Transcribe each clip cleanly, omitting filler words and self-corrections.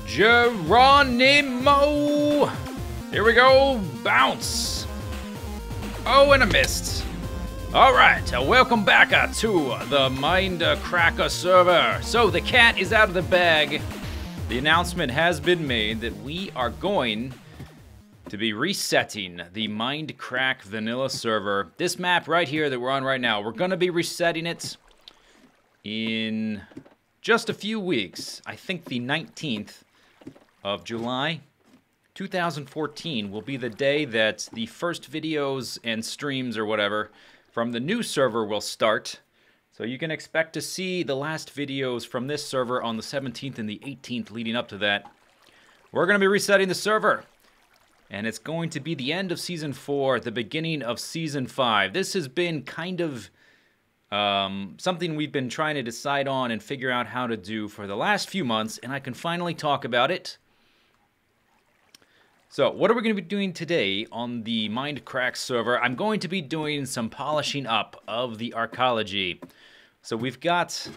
Geronimo! Here we go, bounce! Oh, and a missed. Alright, welcome back to the Mindcrack Server. So, the cat is out of the bag. The announcement has been made that we are going to be resetting the Mindcrack vanilla server. This map right here that we're on right now, we're going to be resetting it in just a few weeks. I think the 19th of July 2014 will be the day that the first videos and streams or whatever from the new server will start. So you can expect to see the last videos from this server on the 17th and the 18th leading up to that. We're going to be resetting the server. And it's going to be the end of Season 4, the beginning of Season 5. This has been kind of something we've been trying to decide on and figure out how to do for the last few months, and I can finally talk about it. So, what are we going to be doing today on the Mindcrack server? I'm going to be doing some polishing up of the arcology. So we've got,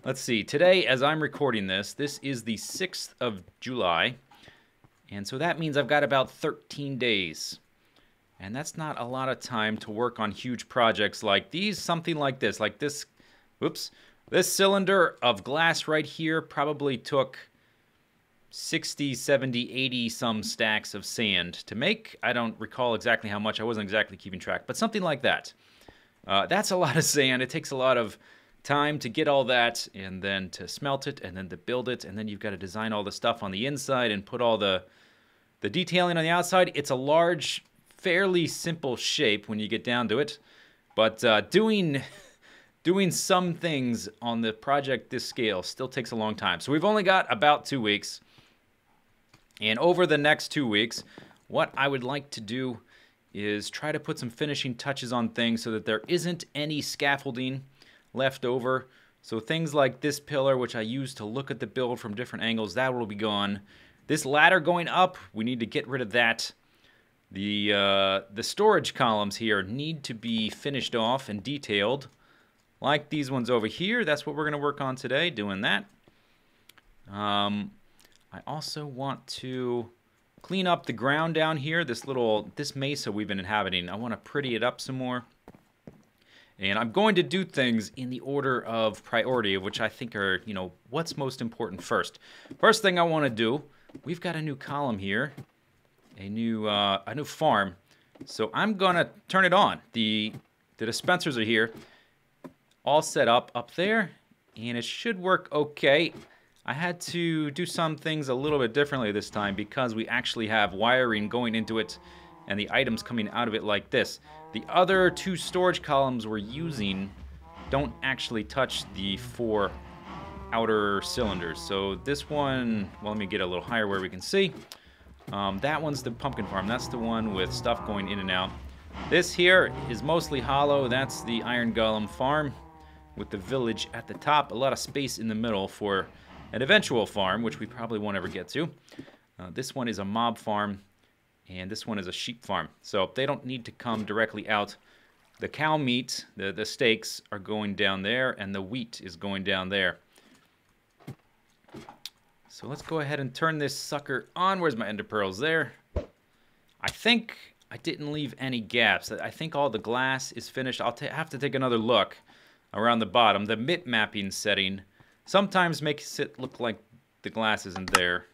let's see, today as I'm recording this, this is the 6th of July. And so that means I've got about 13 days. And that's not a lot of time to work on huge projects like these, something like this. Like this, whoops, this cylinder of glass right here probably took 60, 70, 80 some stacks of sand to make. I don't recall exactly how much. I wasn't exactly keeping track, but something like that. That's a lot of sand. It takes a lot of time to get all that and then to smelt it and then to build it. And then you've got to design all the stuff on the inside and put all the detailing on the outside. It's a large, fairly simple shape when you get down to it. But doing some things on the project this scale still takes a long time. So we've only got about 2 weeks. And over the next 2 weeks, what I would like to do is try to put some finishing touches on things so that there isn't any scaffolding left over. So things like this pillar, which I use to look at the build from different angles, that will be gone. This ladder going up, we need to get rid of that. The storage columns here need to be finished off and detailed, like these ones over here. That's what we're going to work on today, doing that. I also want to clean up the ground down here, this mesa we've been inhabiting. I want to pretty it up some more. And I'm going to do things in the order of priority, which I think are, you know, what's most important first. First thing I want to do, we've got a new column here, a new farm. So I'm gonna turn it on. The dispensers are here, all set up there, and it should work okay. I had to do some things a little bit differently this time because we actually have wiring going into it and the items coming out of it like this. The other 2 storage columns we're using don't actually touch the 4 outer cylinders. So this one, well, let me get a little higher where we can see. That one's the pumpkin farm. That's the one with stuff going in and out. This here is mostly hollow. That's the iron golem farm with the village at the top. A lot of space in the middle for an eventual farm, which we probably won't ever get to. This one is a mob farm, and this one is a sheep farm. So they don't need to come directly out. The cow meat, the steaks, are going down there, and the wheat is going down there. So let's go ahead and turn this sucker on. Where's my ender pearls? There. I think I didn't leave any gaps. I think all the glass is finished. I'll have to take another look around the bottom. The mip mapping setting sometimes makes it look like the glass isn't there.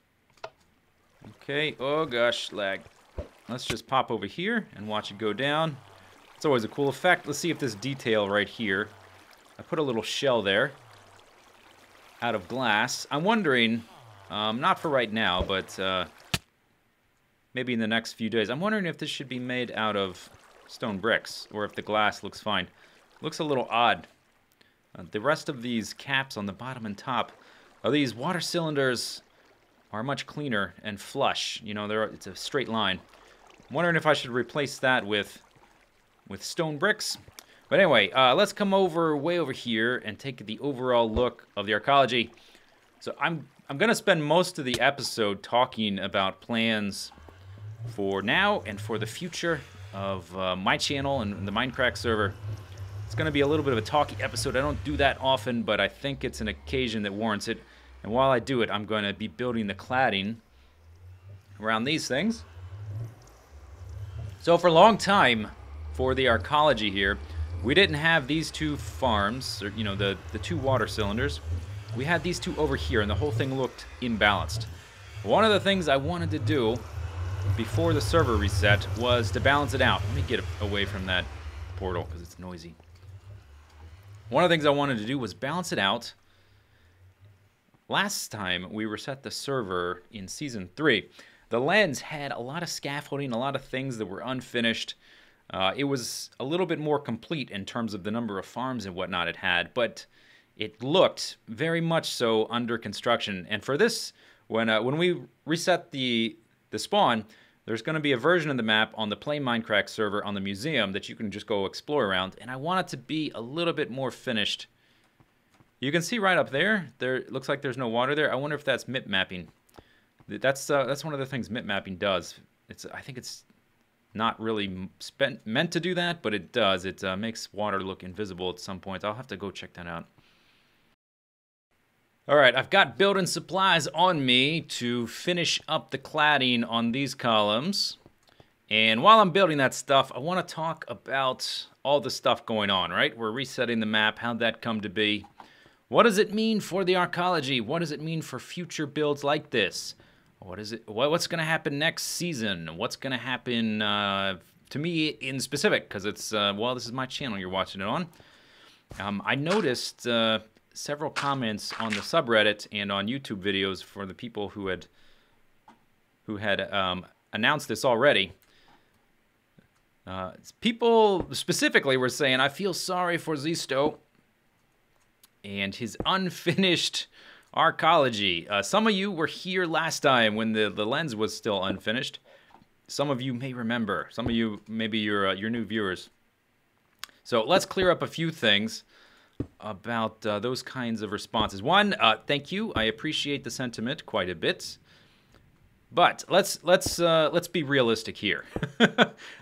Okay, oh gosh, lag. Let's just pop over here and watch it go down. It's always a cool effect. Let's see if this detail right here, I put a little shell there out of glass. I'm wondering, not for right now, but maybe in the next few days, I'm wondering if this should be made out of stone bricks or if the glass looks fine. Looks a little odd. The rest of these caps on the bottom and top of these water cylinders are much cleaner and flush. You know, it's a straight line. I'm wondering if I should replace that with stone bricks. But anyway, let's come way over here and take the overall look of the arcology. So I'm going to spend most of the episode talking about plans for now and for the future of my channel and the Mindcrack server. It's going to be a little bit of a talky episode. I don't do that often, but I think it's an occasion that warrants it. And while I do it, I'm going to be building the cladding around these things. So for a long time, for the arcology here, we didn't have these two farms, or, you know, the two water cylinders. We had these two over here, and the whole thing looked imbalanced. One of the things I wanted to do before the server reset was to balance it out. Let me get away from that portal because it's noisy. One of the things I wanted to do was balance it out. Last time we reset the server in Season 3, the lens had a lot of scaffolding, a lot of things that were unfinished. It was a little bit more complete in terms of the number of farms and whatnot it had, but it looked very much so under construction. And for this, when we reset the spawn, there's going to be a version of the map on the Play Mindcrack server on the museum that you can just go explore around, and I want it to be a little bit more finished. You can see right up there, it looks like there's no water there. I wonder if that's mip mapping. That's one of the things mip mapping does. I think it's not really meant to do that, but it does. It makes water look invisible at some points. I'll have to go check that out. Alright, I've got building supplies on me to finish up the cladding on these columns. And while I'm building that stuff, I want to talk about all the stuff going on, right? We're resetting the map. How'd that come to be? What does it mean for the arcology? What does it mean for future builds like this? What's going to happen next season? What's going to happen to me in specific? Because it's, well, this is my channel you're watching it on. I noticed several comments on the subreddit and on YouTube videos for the people who had announced this already. People specifically were saying, I feel sorry for Zisteau and his unfinished arcology. Some of you were here last time when the lens was still unfinished. Some of you may remember. Some of you, maybe you're new viewers. So let's clear up a few things about those kinds of responses. One, thank you. I appreciate the sentiment quite a bit. But let's be realistic here.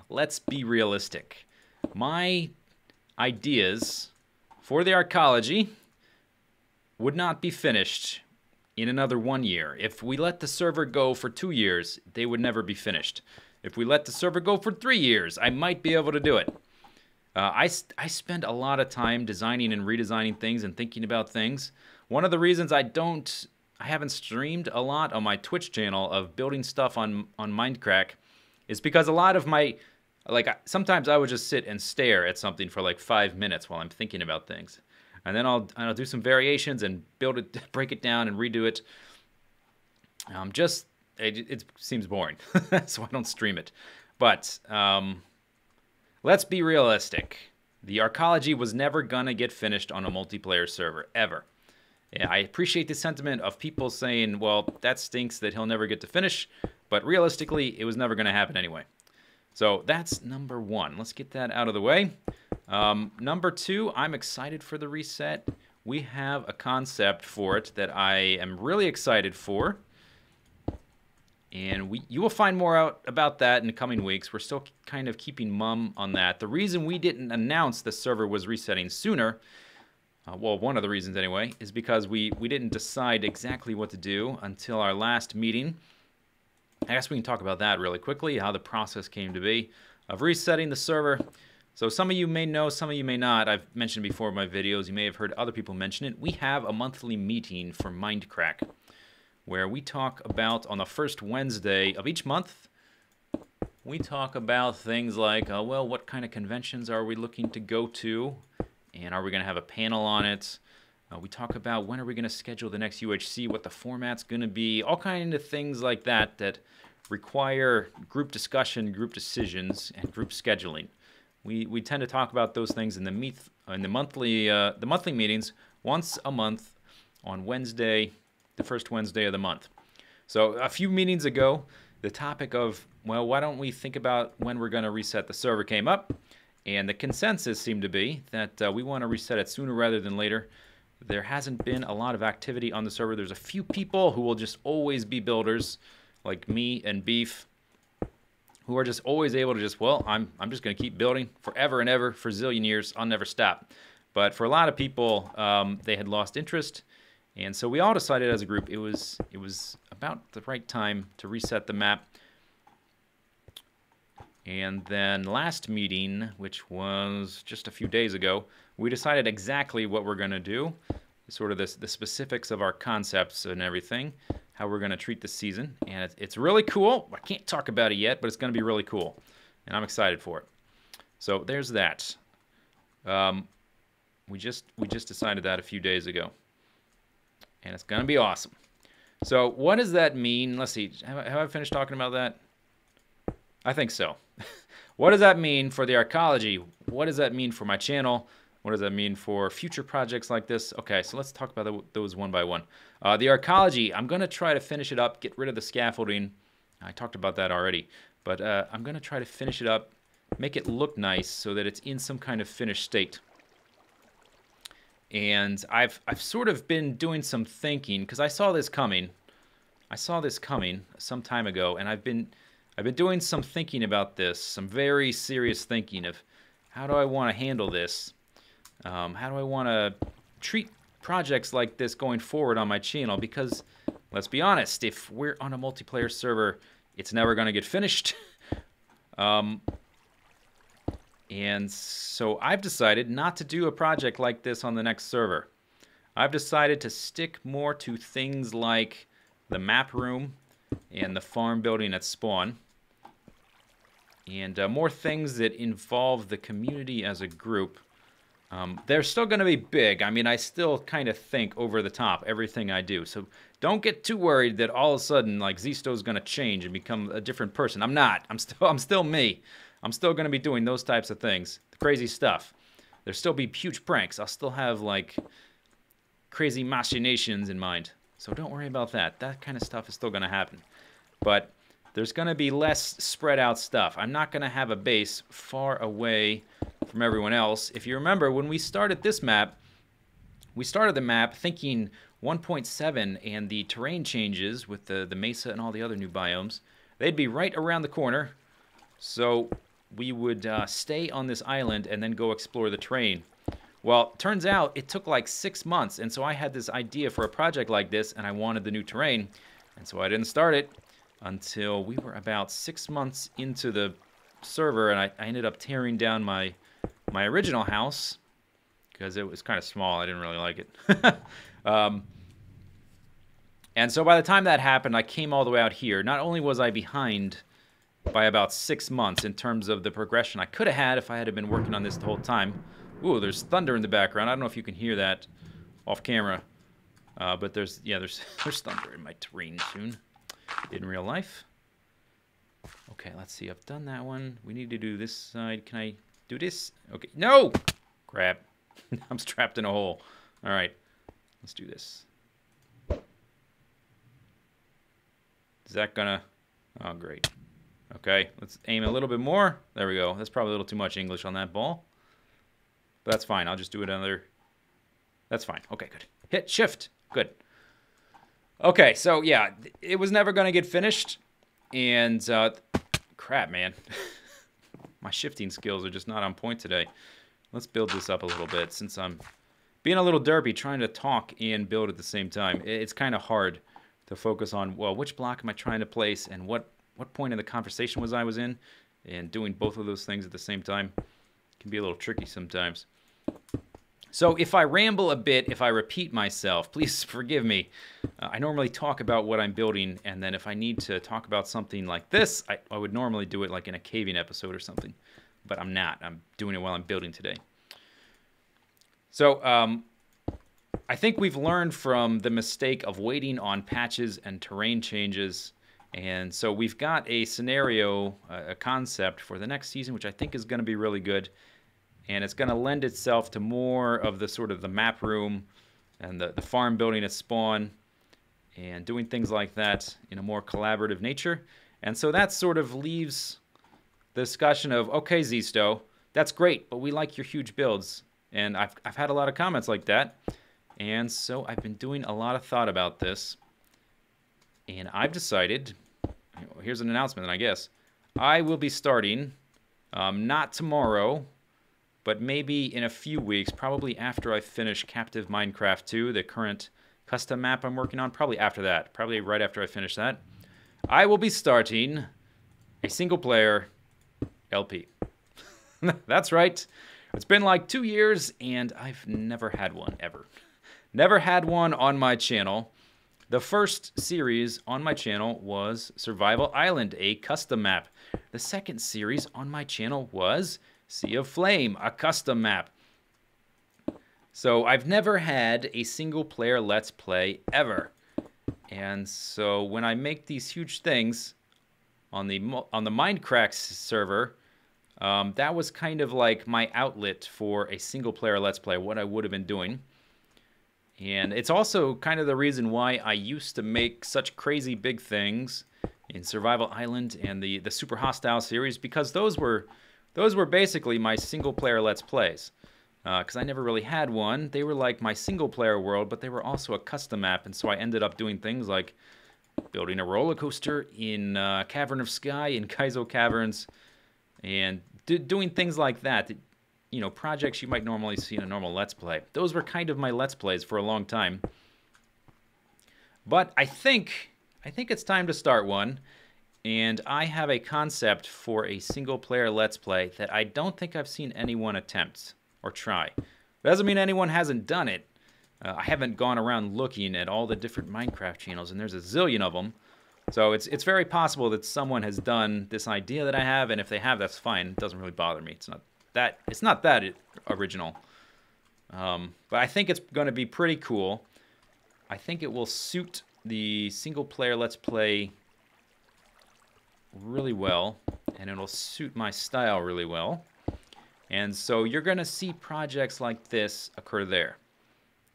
Let's be realistic. My ideas for the arcology would not be finished in another 1 year. If we let the server go for 2 years, they would never be finished. If we let the server go for 3 years, I might be able to do it. I spend a lot of time designing and redesigning things and thinking about things. One of the reasons I haven't streamed a lot on my Twitch channel of building stuff on Mindcrack is because a lot of my, sometimes I would just sit and stare at something for like 5 minutes while I'm thinking about things. And then I'll do some variations and build it, break it down and redo it. It seems boring, so I don't stream it. But let's be realistic. The arcology was never gonna get finished on a multiplayer server, ever. Yeah, I appreciate the sentiment of people saying, well, that stinks that he'll never get to finish, but realistically, it was never gonna happen anyway. So that's number one. Let's get that out of the way. Number two, I'm excited for the reset. We have a concept for it that I am really excited for. And you will find more out about that in the coming weeks. We're still kind of keeping mum on that. The reason we didn't announce the server was resetting sooner, well, one of the reasons anyway, is because we didn't decide exactly what to do until our last meeting. I guess we can talk about that really quickly, how the process came to be of resetting the server. So some of you may know, some of you may not. I've mentioned before in my videos, you may have heard other people mention it. We have a monthly meeting for Mindcrack, where we talk about, on the first Wednesday of each month, we talk about things like, well, what kind of conventions are we looking to go to? And are we going to have a panel on it? We talk about when are we going to schedule the next UHC, what the format's going to be, all kind of things like that that require group discussion, group decisions, and group scheduling. We tend to talk about those things in the monthly meetings once a month on Wednesday, the first Wednesday of the month. So a few meetings ago, the topic of, well, why don't we think about when we're going to reset the server came up, and the consensus seemed to be that we want to reset it sooner rather than later. There hasn't been a lot of activity on the server. There's a few people who will just always be builders, like me and Beef, who are just always able to just, well, I'm just going to keep building forever and ever for zillion years. I'll never stop. But for a lot of people, they had lost interest, And so we all decided as a group it was about the right time to reset the map. And then last meeting, which was just a few days ago, we decided exactly what we're going to do, sort of the specifics of our concepts and everything, how we're going to treat the season. And it's really cool. I can't talk about it yet, but it's going to be really cool. And I'm excited for it. So there's that. We just decided that a few days ago. And it's going to be awesome. So what does that mean? Let's see. Have I finished talking about that? I think so. What does that mean for the arcology? What does that mean for my channel? What does that mean for future projects like this? Okay, so let's talk about those one by one. The arcology, I'm going to try to finish it up, get rid of the scaffolding. I talked about that already. But I'm going to try to finish it up, make it look nice so that it's in some kind of finished state. And I've sort of been doing some thinking, because I saw this coming. I saw this coming some time ago, and I've been doing some thinking about this, some very serious thinking of how do I want to handle this? How do I want to treat projects like this going forward on my channel? Because, let's be honest, if we're on a multiplayer server, it's never going to get finished. And so I've decided not to do a project like this on the next server. I've decided to stick more to things like the map room and the farm building at spawn. And more things that involve the community as a group. They're still going to be big. I mean, I still kind of think over the top everything I do. So don't get too worried that all of a sudden, like, Zistau's going to change and become a different person. I'm not. I'm still me. I'm still going to be doing those types of things. The crazy stuff. There'll still be huge pranks. I'll still have, like, crazy machinations in mind. So don't worry about that. That kind of stuff is still going to happen. But there's going to be less spread out stuff. I'm not going to have a base far away from everyone else. If you remember, when we started this map, we started the map thinking 1.7 and the terrain changes with the mesa and all the other new biomes, they'd be right around the corner. So we would stay on this island and then go explore the terrain. Well, turns out it took like 6 months, and so I had this idea for a project like this, and I wanted the new terrain, and so I didn't start it until we were about 6 months into the server, and I ended up tearing down my original house because it was kind of small. I didn't really like it. And so by the time that happened, I came all the way out here. Not only was I behind by about 6 months in terms of the progression I could have had if I had been working on this the whole time. Ooh, there's thunder in the background. I don't know if you can hear that off camera, but there's thunder in my terrain soon in real life. Okay, let's see. I've done that one. We need to do this side. Can I do this? Okay. No! Crap. I'm trapped in a hole. All right. Let's do this. Is that gonna... Oh, great. Okay. Let's aim a little bit more. There we go. That's probably a little too much English on that ball. But that's fine. I'll just do it another... That's fine. Okay, good. Hit shift. Good. Okay, so yeah, it was never going to get finished. And, crap, man. My shifting skills are just not on point today. Let's build this up a little bit since I'm being a little derpy trying to talk and build at the same time. It's kind of hard to focus on, well, which block am I trying to place and what point in the conversation I was in, and doing both of those things at the same time can be a little tricky sometimes. So if I ramble a bit, if I repeat myself, please forgive me. I normally talk about what I'm building, and then if I need to talk about something like this, I would normally do it like in a caving episode or something. But I'm not. I'm doing it while I'm building today. So I think we've learned from the mistake of waiting on patches and terrain changes. And so we've got a scenario, a concept for the next season, which I think is going to be really good. And it's going to lend itself to more of the sort of the map room and the farm building at spawn and doing things like that in a more collaborative nature. And so that sort of leaves the discussion of, okay, Zisteau, that's great, but we like your huge builds. And I've had a lot of comments like that. And so I've been doing a lot of thought about this. And I've decided, here's an announcement, I guess. I will be starting, not tomorrow, but maybe in a few weeks, probably after I finish Captive Minecraft 2, the current custom map I'm working on, probably after that, probably right after I finish that, I will be starting a single-player LP. That's right. It's been like 2 years, and I've never had one, ever. Never had one on my channel. The first series on my channel was Survival Island, a custom map. The second series on my channel was Sea of Flame, a custom map. So I've never had a single-player Let's Play ever. And so when I make these huge things on the Mindcrack server, that was kind of like my outlet for a single-player Let's Play, what I would have been doing. And it's also kind of the reason why I used to make such crazy big things in Survival Island and the Super Hostile series, because those were basically my single-player Let's Plays. Because I never really had one. They were like my single-player world, but they were also a custom map, and so I ended up doing things like building a roller coaster in Cavern of Sky in Kaizo Caverns, and doing things like that. You know, projects you might normally see in a normal Let's Play. Those were kind of my Let's Plays for a long time. But I think it's time to start one, and I have a concept for a single-player Let's Play that I don't think I've seen anyone attempt or try. Doesn't mean anyone hasn't done it. I haven't gone around looking at all the different Minecraft channels, and there's a zillion of them. So it's very possible that someone has done this idea that I have, and if they have, that's fine. It doesn't really bother me. It's not that original. But I think it's going to be pretty cool. I think it will suit the single-player Let's Play really well, and it'll suit my style really well. And so you're going to see projects like this occur there.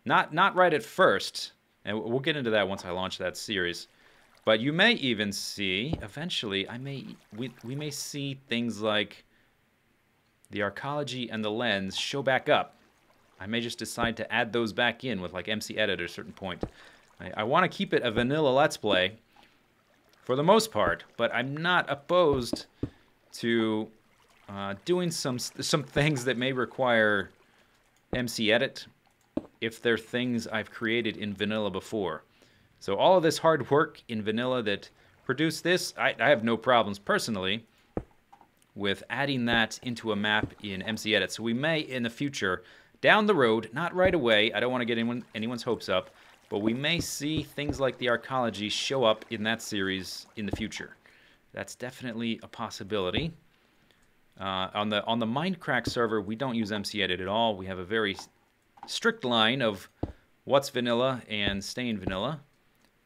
Not right at first, and we'll get into that once I launch that series. But you may even see, eventually, we may see things like the arcology and the lens show back up. I may just decide to add those back in with like MC Edit at a certain point. I want to keep it a vanilla Let's Play for the most part, but I'm not opposed to doing some things that may require MC Edit if they're things I've created in vanilla before. So all of this hard work in vanilla that produced this, I have no problems personally with adding that into a map in MC Edit. So we may in the future, down the road, not right away, I don't want to get anyone's hopes up, but we may see things like the arcology show up in that series in the future. That's definitely a possibility. On the Mindcrack server, we don't use MC Edit at all. We have a very strict line of what's vanilla and staying vanilla.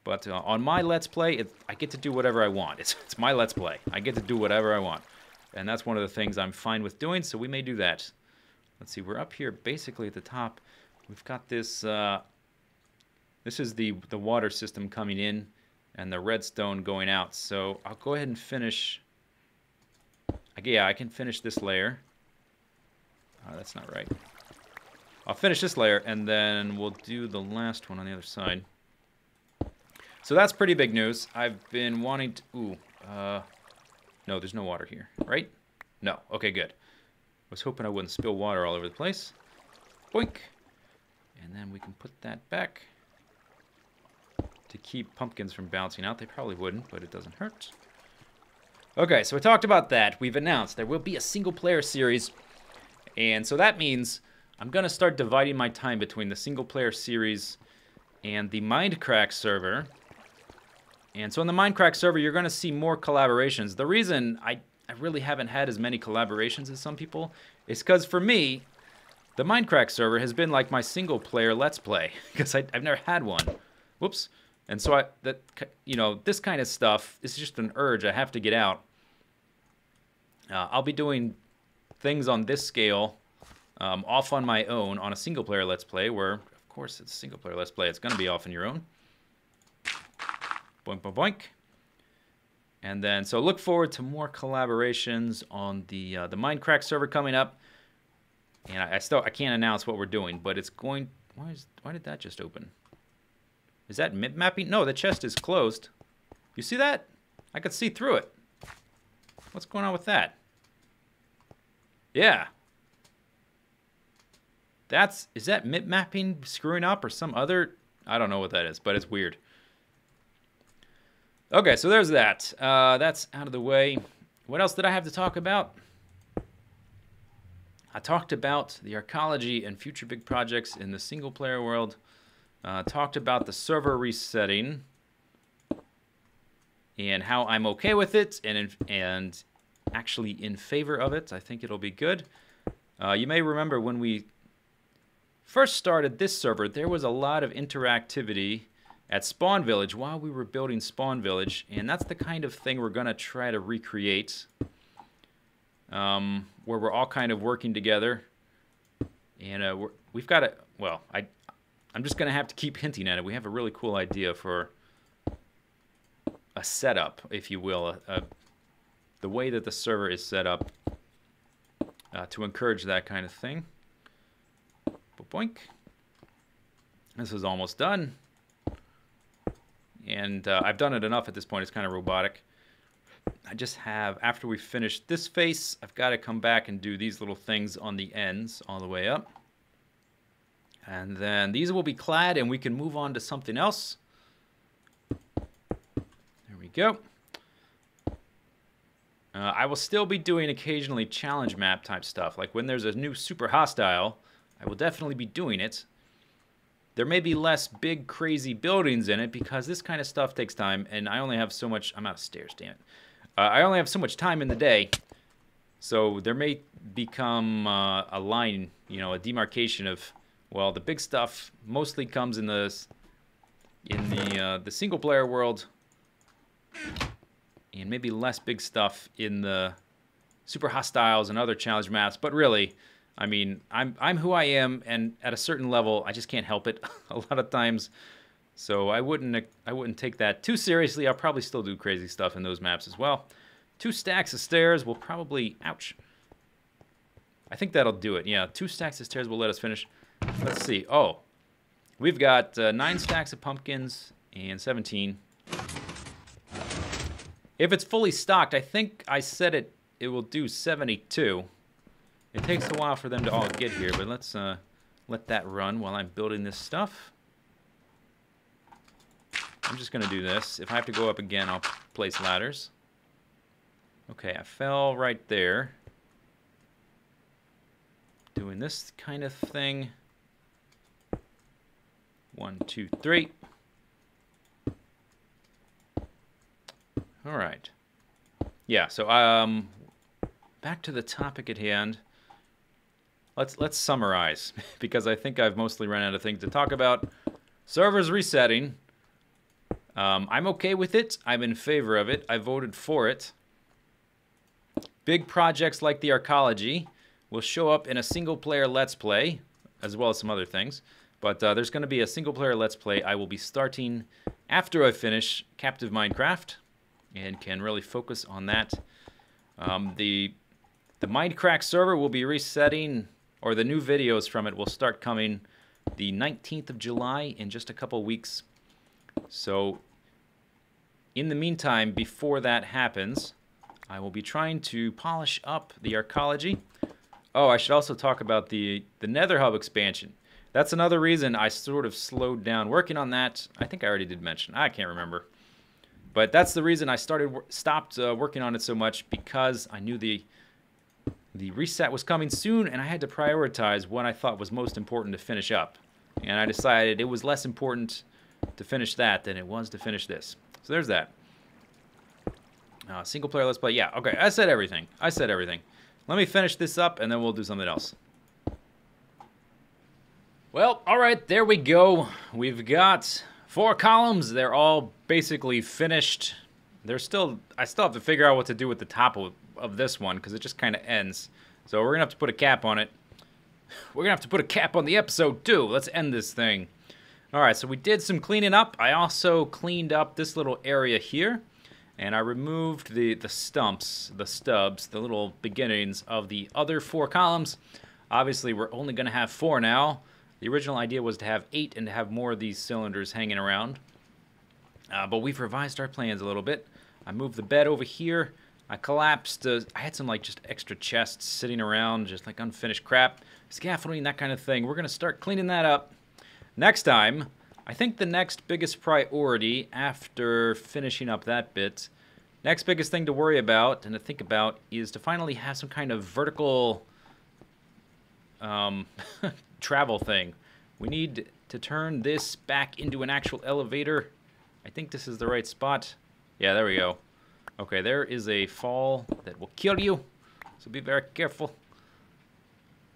But on my Let's Play, I get to do whatever I want. It's my Let's Play. I get to do whatever I want. And that's one of the things I'm fine with doing, so we may do that. Let's see, we're up here basically at the top. We've got this, this is the water system coming in and the redstone going out. So I'll go ahead and finish. Yeah, I can finish this layer. That's not right. I'll finish this layer, and then we'll do the last one on the other side. So that's pretty big news. I've been wanting to... Ooh, no, there's no water here, right? No. Okay, good. I was hoping I wouldn't spill water all over the place. Boink. And then we can put that back to keep pumpkins from bouncing out. They probably wouldn't, but it doesn't hurt. Okay, so we talked about that. We've announced there will be a single-player series. And so that means I'm going to start dividing my time between the single-player series and the Mindcrack server. And so in the Mindcrack server, you're going to see more collaborations. The reason I really haven't had as many collaborations as some people is because for me, the Mindcrack server has been like my single-player Let's Play because I've never had one. Whoops. And so this kind of stuff is just an urge I have to get out. I'll be doing things on this scale off on my own on a single-player Let's Play where, of course, it's a single-player Let's Play. It's going to be off on your own. Boink, boink, boink. And then, so look forward to more collaborations on the Mindcrack server coming up. And I can't announce what we're doing, but it's going... Why did that just open? Is that map mapping? No, the chest is closed. You see that? I could see through it. What's going on with that? Yeah. Is that mip mapping screwing up or some other... I don't know what that is, but it's weird. Okay, so there's that. That's out of the way. What else did I have to talk about? I talked about the arcology and future big projects in the single-player world. Talked about the server resetting and how I'm okay with it and actually in favor of it. I think it'll be good. You may remember when we first started this server, there was a lot of interactivity at Spawn Village while we were building Spawn Village, and that's the kind of thing we're going to try to recreate, where we're all kind of working together. And we've got a, well, I'm just going to have to keep hinting at it. We have a really cool idea for a setup, if you will, the way that the server is set up to encourage that kind of thing. Boink. This is almost done. And I've done it enough at this point, it's kind of robotic. I just have, after we finish this face, I've got to come back and do these little things on the ends all the way up. And then these will be clad and we can move on to something else. There we go. I will still be doing occasionally challenge map type stuff. Like when there's a new super hostile, I will definitely be doing it. There may be less big, crazy buildings in it because this kind of stuff takes time, and I only have so much... I'm out of stairs, damn it. I only have so much time in the day, so there may become a line, you know, a demarcation of, well, the big stuff mostly comes in the single-player world, and maybe less big stuff in the super hostiles and other challenge maps, but really... I mean, I'm who I am, and at a certain level, I just can't help it a lot of times. So I wouldn't take that too seriously. I'll probably still do crazy stuff in those maps as well. 2 stacks of stairs will probably... Ouch. I think that'll do it. Yeah, 2 stacks of stairs will let us finish. Let's see. Oh, we've got 9 stacks of pumpkins and 17. If it's fully stocked, I think I said it will do 72. It takes a while for them to all get here, but let's let that run while I'm building this stuff. I'm just going to do this. If I have to go up again, I'll place ladders. Okay, I fell right there. Doing this kind of thing. 1, 2, 3. All right. Yeah, so back to the topic at hand. Let's summarize, because I think I've mostly run out of things to talk about. Server's resetting. I'm okay with it. I'm in favor of it. I voted for it. Big projects like the arcology will show up in a single-player Let's Play, as well as some other things. But there's going to be a single-player Let's Play I will be starting after I finish Captive Minecraft, and can really focus on that. The Mindcrack server will be resetting, or the new videos from it will start coming the 19th of July in just a couple weeks. So in the meantime, before that happens, I will be trying to polish up the arcology. Oh, I should also talk about the Nether Hub expansion. That's another reason I sort of slowed down working on that. I think I already did mention. I can't remember. But that's the reason I stopped working on it so much, because I knew the reset was coming soon, and I had to prioritize what I thought was most important to finish up. And I decided it was less important to finish that than it was to finish this. So there's that. Single player Let's Play. Yeah, okay, I said everything. Let me finish this up, and then we'll do something else. Well, all right, there we go. We've got 4 columns. They're all basically finished. I still have to figure out what to do with the top of this one, because it just kind of ends. So we're going to have to put a cap on it. We're going to have to put a cap on the episode, too. Let's end this thing. All right, so we did some cleaning up. I also cleaned up this little area here, and I removed the stumps, the stubs, the little beginnings of the other 4 columns. Obviously, we're only going to have 4 now. The original idea was to have 8 and to have more of these cylinders hanging around. But we've revised our plans a little bit. I moved the bed over here. I collapsed. I had some like just extra chests sitting around, just like unfinished crap. Scaffolding, that kind of thing. We're going to start cleaning that up. Next time, I think the next biggest priority after finishing up that bit, next biggest thing to worry about and to think about is to finally have some kind of vertical travel thing. We need to turn this back into an actual elevator. I think this is the right spot. Yeah, there we go. Okay, there is a fall that will kill you, so be very careful.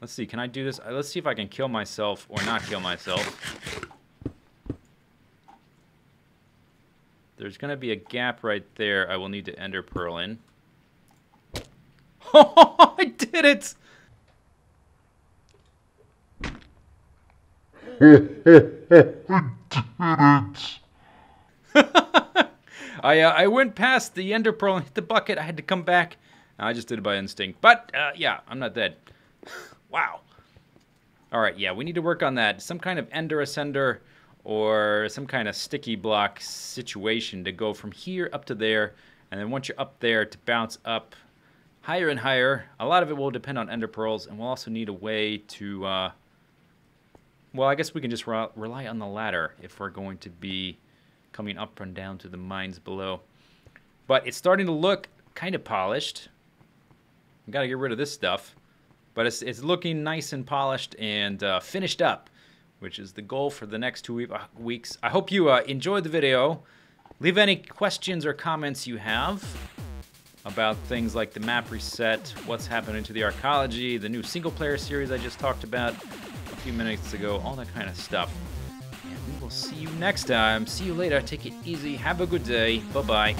Let's see, can I do this? Let's see if I can kill myself or not kill myself. There's going to be a gap right there I will need to ender pearl in. Oh, I did it! I went past the ender pearl and hit the bucket. I had to come back. I just did it by instinct. But, yeah, I'm not dead. Wow. Alright, yeah, we need to work on that. Some kind of ender ascender or some kind of sticky block situation to go from here up to there. And then once you're up there, to bounce up higher and higher. A lot of it will depend on ender pearls. And we'll also need a way to... well, I guess we can just rely on the ladder if we're going to be coming up and down to the mines below. But it's starting to look kind of polished. I've got to get rid of this stuff. But it's looking nice and polished and finished up, which is the goal for the next 2 weeks. I hope you enjoyed the video. Leave any questions or comments you have about things like the map reset, what's happening to the arcology, the new single-player series I just talked about a few minutes ago, all that kind of stuff. And we will see you next time. See you later. Take it easy. Have a good day. Bye-bye.